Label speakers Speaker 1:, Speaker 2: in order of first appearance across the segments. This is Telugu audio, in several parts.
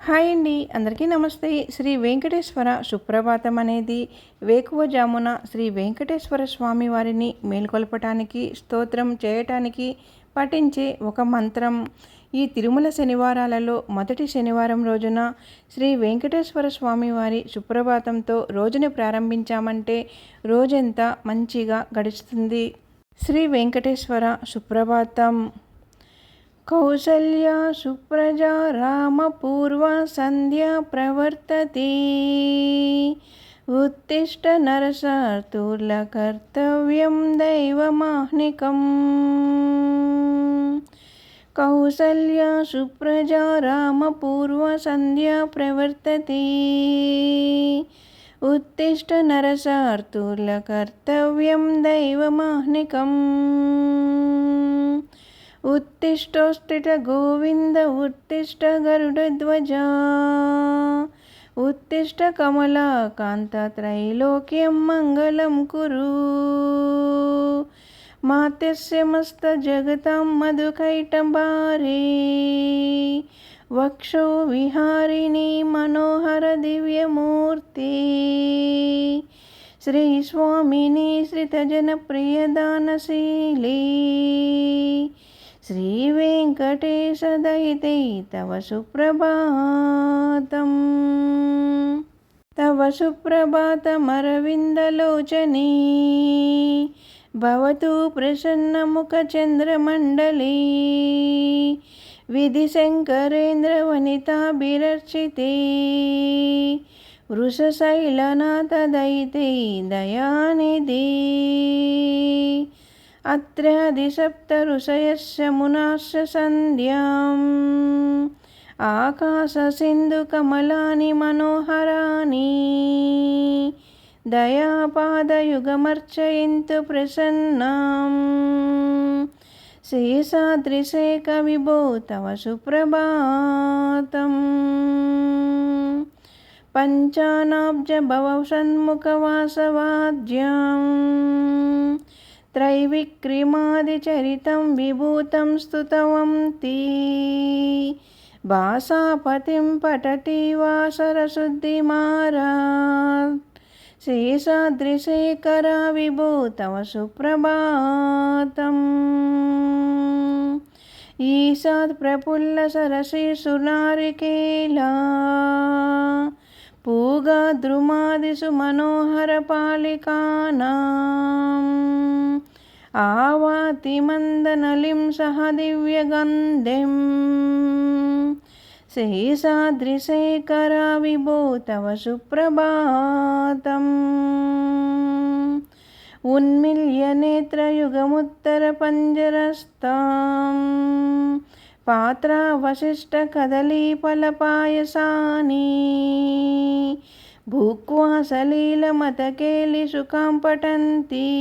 Speaker 1: హాయ్ అండి, అందరికీ నమస్తే. శ్రీ వెంకటేశ్వర సుప్రభాతం అనేది వేకువజామున శ్రీ వెంకటేశ్వర స్వామి వారిని మేల్కొల్పటానికి, స్తోత్రం చేయటానికి పఠించే ఒక మంత్రం. ఈ తిరుమల శనివారాలలో మొదటి శనివారం రోజున శ్రీ వెంకటేశ్వర స్వామి వారి సుప్రభాతంతో రోజుని ప్రారంభించామంటే రోజంతా మంచిగా గడుస్తుంది. శ్రీ వెంకటేశ్వర సుప్రభాతం. కౌసల్యా సుప్రజా రామపూర్వా సంధ్యా ప్రవర్తతే. ఉత్తిష్ట నరసార్తూర్ల కర్తవ్యం దైవమాహ్నికం. కౌసల్యా సుప్రజా రామపూర్వా సంధ్యా ప్రవర్తతే. ఉత్తిష్ట నరసార్తూర్ల కర్తవ్యం దైవమాహ్నికం. उत्तिष्ठोत्थित गोविन्द उत्तिष्ठ गरुडध्वजा. उत्तिष्ठ कमलाकान्त त्रैलोक्यं मङ्गलं कुरु. मात्यस्य मस्तजगतां मधुकैटभारे. वक्षो विहारिणी मनोहर दिव्यमूर्ति. श्री स्वामिनी श्रितजनप्रियदानशीली. श्री वेंकटेश दयिते तव सुप्रभातं. तव सुप्रभातमरविन्दलोचने. भवतु प्रसन्नमुखचन्द्रमण्डले. विधिशङ्करेन्द्रवनिताभिरर्चिते. वृषशैलनाथ दयिते दयानिधे. अत्रादिसप्त ऋषयस्य मुनाश्च सन्ध्याम्. आकाशसिन्धुकमलानि मनोहराणि. दयापादयुगमर्चयन्तु प्रसन्नाम्. शेषाद्रिशेखविभो तव सुप्रभातम्. पञ्चानाब्जभवसन्मुखवासवाद्याम्. त्रैविक्रमादिचरितं विभूतं स्तुतवन्ती. भासापतिं पठति वासरशुद्धिमारात्. शेषाद्रिशेखरा विभो तव सुप्रभातम्. ईशात् प्रफुल्लसरसीषुनारिकेला. पूगाद्रुमादिषु मनोहरपालिकानाम्. आवाति मन्दनलिं सह दिव्यगन्धिं. शेषाद्रिशेखरा विभो तव सुप्रभातम्. उन्मील्यनेत्रयुगमुत्तरपञ्जरस्तां. पात्रावशिष्टकदलीफलपायसानि. भुक्त्वा सलीलमतकेलिशुकां पठन्ति.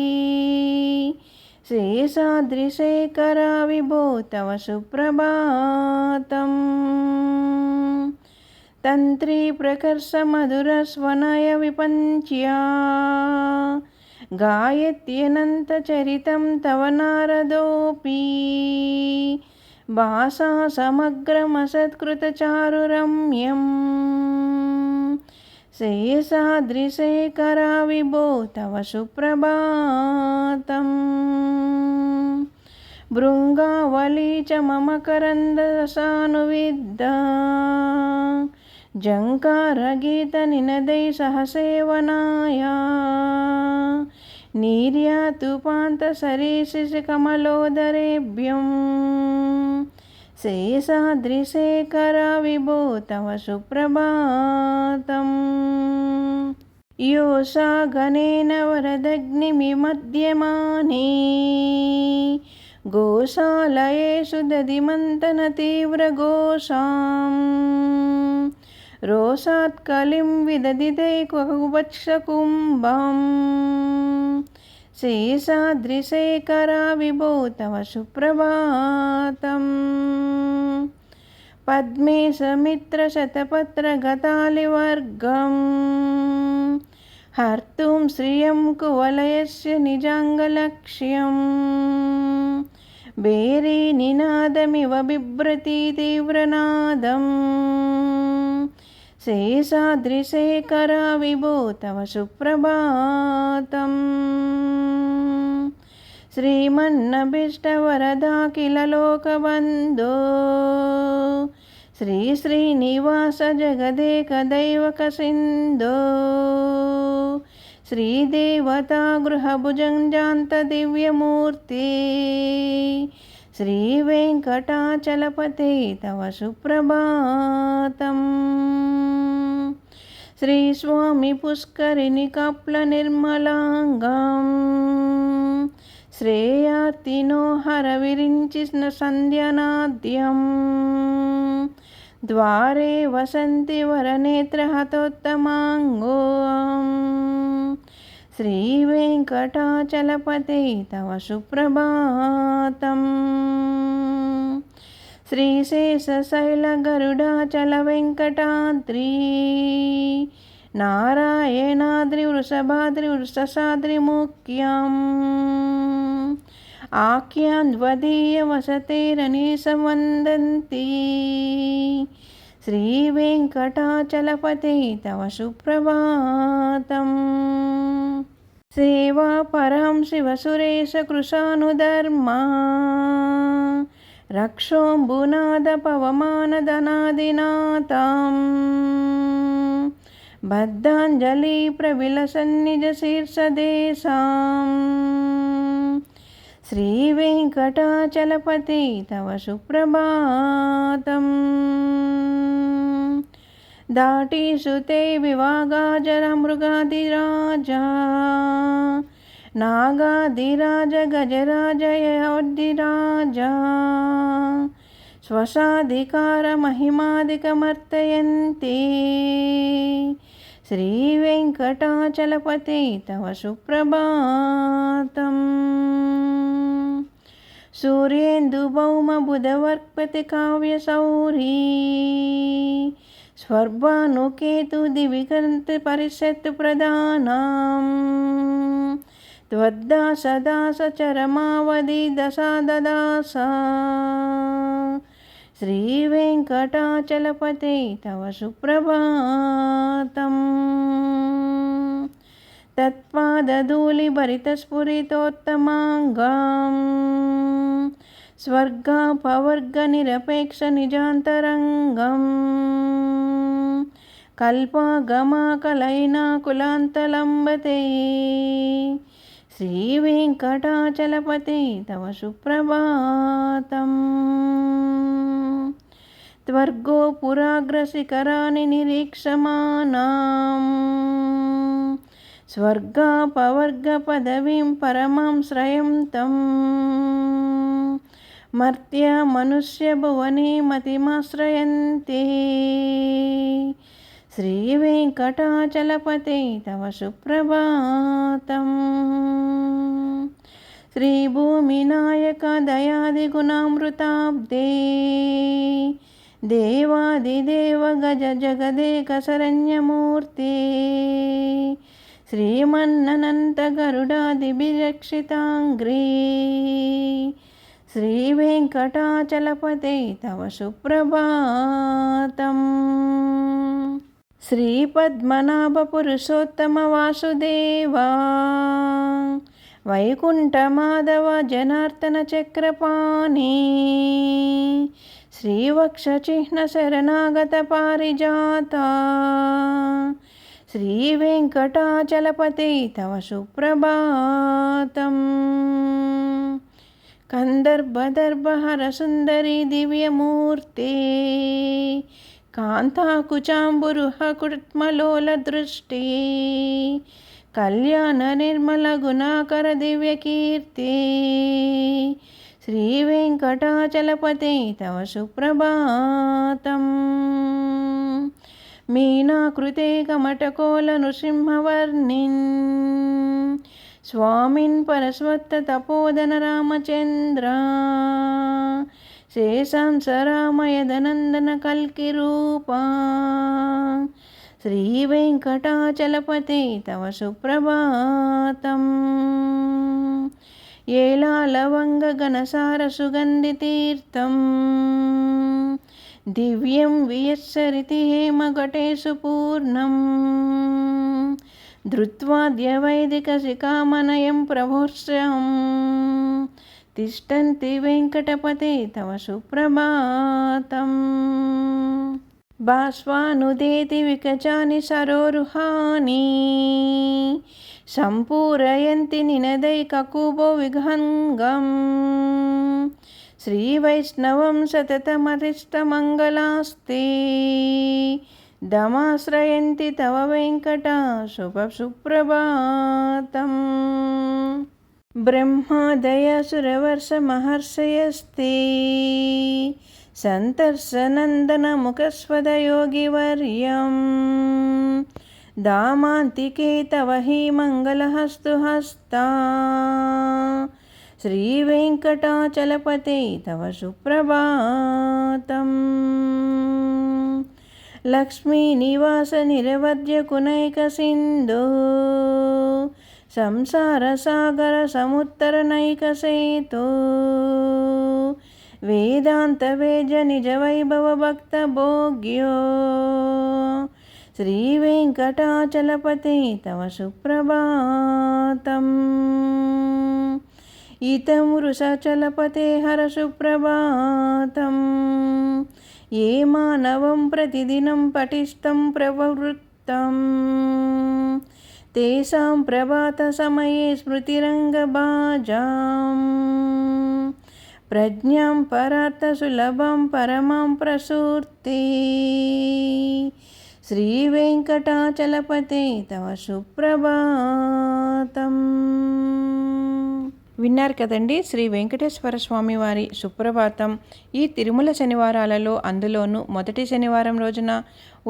Speaker 1: शेषाद्रिशेखरा विभो तव सुप्रभातम्. तन्त्री प्रकर्षमधुरस्वनयविपञ्च्या. गायत्यनन्तचरितं तव नारदोऽपि. भासा समग्रमसत्कृतचारुरम्यम्. शेषाद्रिशेखरा विभो तव सुप्रभातम्. भृङ्गावली च मम करन्दरसानुविद्धा. जङ्कारगीतनिनदै सह सेवनाया. निर्यातुपान्तसरीशिशकमलोदरेभ्यं. शेषाद्रिशेखरा विभो तव सुप्रभातम्. योषा गणेन वरदग्निमिमध्यमाने. गोशालयेषु दधिमन्तनतीव्रघोषाम्. रोषात् कलिं विदधिते क्वकुवत्सकुम्भम्. शेषाद्रिशेखरा विभो तव सुप्रभातम्. पद्मे समित्रशतपत्रगतालिवर्गम्. हर्तुं श्रियं कुवलयस्य निजाङ्गलक्ष्यम्. बेरी निनादमिव बिभ्रति तीव्रनादम्. శేషాద్రిశేఖర విభో తవ సుప్రభాతం. శ్రీమన్నభీష్టవరదాఖిల లోకబంధో శ్రీ శ్రీనివాస జగదేక దైవక సింధో శ్రీదేవతా గృహభుజంజాంత దివ్యమూర్తి శ్రీ వెంకటాచలపతే తవ సుప్రభాతం. శ్రీ స్వామి పుష్కరిణి కప్ల నిర్మలాంగం శ్రేయార్తినో హర విరించిన సంధ్యనాద్యం ద్వారే వసంతి వరనేత్రహతోత్తమాంగోం శ్రీ వెంకటాచలపతే తవ సుప్రభాతం. శ్రీశేషశైల గరుడాచల వెంకటాద్రి నారాయణాద్రి వృషభాద్రి వృషసాద్రి ముఖ్యం ఆఖ్యాన్వదీయ వసతేరనీశమందంతి శ్రీ వెంకటాచలపతే తవ సుప్రభాతం. సేవా పరం శివ సురేశ కృశానుధర్మా రక్షోంబునాద పవమానదనాదినాథం బద్ధాంజలి ప్రవిలసన్నిజ శీర్షదేశాం శ్రీ వెంకటాచలపతే తవ సుప్రభాతం. దాటీసుతే వివాగాజర మృగాదిరాజా నాగాదిరాజ గజరాజయోర్ధిరాజా స్వసాధికార మహిమాదికమర్తయంతి శ్రీ వెంకటాచలపతే తవ సుప్రభాతం. సూర్యేందు భౌమ బుధవర్పతి కావ్య సౌరీ స్వర్భానుకేతు దివికంత పరిషత్ ప్రధానం త్వద్దాస దాస చరమావధి దశా దదాస శ్రీ వెంకటాచలపతే తవ సుప్రభాతం. తత్పాదధూళి భరిత స్ఫురితోత్తమాంగం స్వర్గాపవర్గ నిరపేక్ష నిజాంతరంగం కల్పాగమాకలైనా కులాంతలంబతే శ్రీ వెంకటాచలపతే తవ సుప్రభాతం. త్వర్గో పురాగ్రశిఖరాని నిరీక్షమాణాం స్వర్గాపవర్గ పదవీం పరమాం శ్రయం తం మర్త్య మనుష్య భువనే మతిమాశ్రయంతే శ్రీ వెంకటాచలపతే తవ సుప్రభాతం. శ్రీభూమినాయక దయాది గుణామృతాబ్దే దేవాదిదేవ గజ జగదేక శరణ్యమూర్తి శ్రీమన్ననంత గరుడాదిభిరక్షితాంగ్రీ శ్రీ వెంకటాచలపతే తవ సుప్రభాతం. శ్రీ పద్మనాభ పురుషోత్తమ వాసుదేవా వైకుంఠ మాధవ జనార్దన చక్రపాణి శ్రీవక్ష చిహ్న శరణాగత పారిజాత శ్రీ వెంకటాచలపతే తవ సుప్రభాతం. కందర్భదర్భహర సుందరి దివ్యమూర్తి కాంతాకుచాంబురుహ కుట్మలోల దృష్టి కళ్యాణ నిర్మల గుణాకర దివ్యకీర్తి శ్రీ వెంకటాచలపతే తవ సుప్రభాతం. మీనాకృతే కమటకోల నృసింహవర్ణిన్ స్వామిన్ పరస్వత్త తపోదన రామచంద్ర శేషాంశ రామయదనందన కల్కి రూపా శ్రీ వెంకటాచలపతే తవ సుప్రభాతం. ఏలా లవంగ ఘనసార సుగంధి తీర్థం దివ్యం వియస్సరితి హేమఘటేషు పూర్ణం ధృత్వాద్యవైదికశిఖామణయం ప్రభోర్షం తిష్టంతి వెంకటపతే తవ సుప్రభాతం. బాష్పానుదేతి వికచాని సరోరుహాని సంపూరయంతి నినదైకకుబో విహంగం శ్రీవైష్ణవం సతతమరిష్టమంగళాస్తే దమాశ్రయంతి తవ వెంకట సుప్రభాతం. బ్రహ్మాదయసురవర్షమహర్షయస్తే సంతర్షనందనముఖస్వదయోగివర్యం దామాంతికే తవ హి మంగళహస్తు హస్తా శ్రీవేంకటాచలపతే తవ సుప్రభాతం. లక్ష్మీనివాస నిరవధ్యకునైక సింధు సంసారసాగర సముత్తరనైక సేతు వేదాంతవేజ నిజ వైభవ భక్త భోగ్యో శ్రీవేంకటాచలపతే తవ సుప్రభాతం. ఇతం వృషచలపతే హర సుప్రభాతం. ఏ మానవం ప్రతిదినం పఠిస్తం ప్రవృత్తం తేషాం ప్రభాత సమయే స్మృతిరంగభాజాం ప్రజ్ఞాం పరార్థ సులభం పరమాం ప్రసూర్తే శ్రీవేంకటాచలపతే తవ సుప్రభాతం. విన్నారు కదండి శ్రీ వెంకటేశ్వర స్వామి వారి సుప్రభాతం. ఈ తిరుమల శనివారాలలో అందులోనూ మొదటి శనివారం రోజున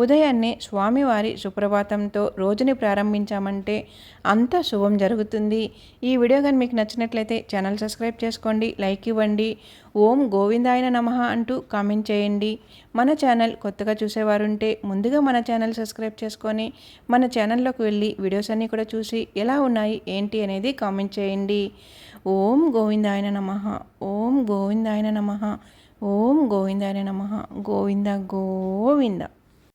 Speaker 1: ఉదయాన్నే స్వామివారి సుప్రభాతంతో రోజుని ప్రారంభించామంటే అంత శుభం జరుగుతుంది. ఈ వీడియో కానీ మీకు నచ్చినట్లయితే ఛానల్ సబ్స్క్రైబ్ చేసుకోండి, లైక్ ఇవ్వండి, ఓం గోవిందాయన నమః అంటూ కామెంట్ చేయండి. మన ఛానల్ కొత్తగా చూసేవారుంటే ముందుగా మన ఛానల్ సబ్స్క్రైబ్ చేసుకొని మన ఛానల్లోకి వెళ్ళి వీడియోస్ అన్నీ కూడా చూసి ఎలా ఉన్నాయి ఏంటి అనేది కామెంట్ చేయండి. ఓం గోవిందాయన నమః, ఓం గోవిందాయన నమః, ఓం గోవిందాయన నమః. గోవింద గోవింద.